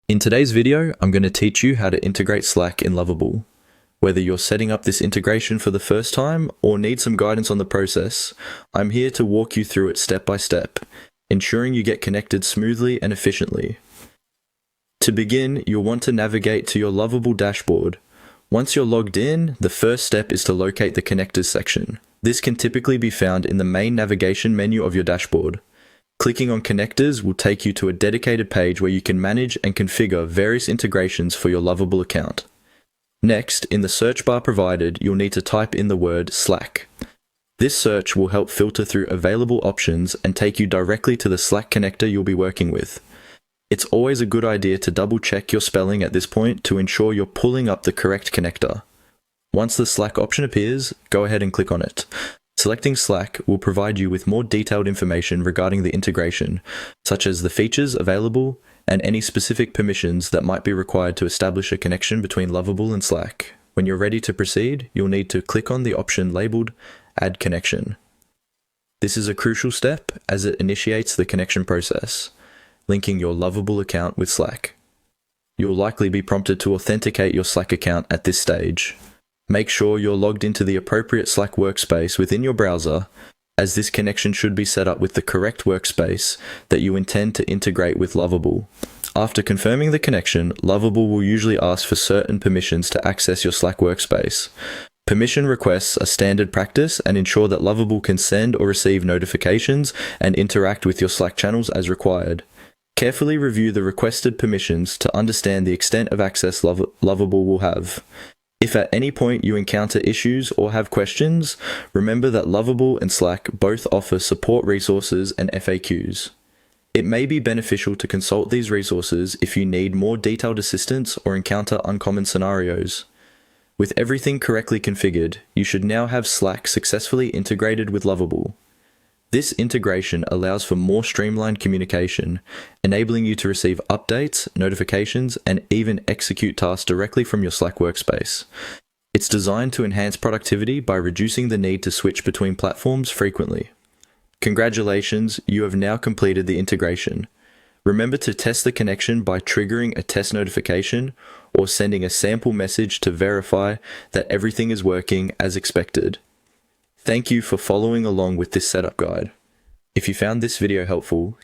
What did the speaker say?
In today's video, I'm going to teach you how to integrate Slack in Lovable. Whether you're setting up this integration for the first time or need some guidance on the process, I'm here to walk you through it step by step, ensuring you get connected smoothly and efficiently. To begin, you'll want to navigate to your Lovable dashboard. Once you're logged in, the first step is to locate the connectors section. This can typically be found in the main navigation menu of your dashboard. Clicking on connectors will take you to a dedicated page where you can manage and configure various integrations for your Lovable account. Next, in the search bar provided, you'll need to type in the word Slack. This search will help filter through available options and take you directly to the Slack connector you'll be working with. It's always a good idea to double check your spelling at this point to ensure you're pulling up the correct connector. Once the Slack option appears, go ahead and click on it. Selecting Slack will provide you with more detailed information regarding the integration, such as the features available and any specific permissions that might be required to establish a connection between Lovable and Slack. When you're ready to proceed, you'll need to click on the option labeled Add Connection. This is a crucial step as it initiates the connection process, linking your Lovable account with Slack. You'll likely be prompted to authenticate your Slack account at this stage. Make sure you're logged into the appropriate Slack workspace within your browser, as this connection should be set up with the correct workspace that you intend to integrate with Lovable. After confirming the connection, Lovable will usually ask for certain permissions to access your Slack workspace. Permission requests are standard practice and ensure that Lovable can send or receive notifications and interact with your Slack channels as required. Carefully review the requested permissions to understand the extent of access Lovable will have. If at any point you encounter issues or have questions, remember that Lovable and Slack both offer support resources and FAQs. It may be beneficial to consult these resources if you need more detailed assistance or encounter uncommon scenarios. With everything correctly configured, you should now have Slack successfully integrated with Lovable. This integration allows for more streamlined communication, enabling you to receive updates, notifications, and even execute tasks directly from your Slack workspace. It's designed to enhance productivity by reducing the need to switch between platforms frequently. Congratulations, you have now completed the integration. Remember to test the connection by triggering a test notification or sending a sample message to verify that everything is working as expected. Thank you for following along with this setup guide. If you found this video helpful,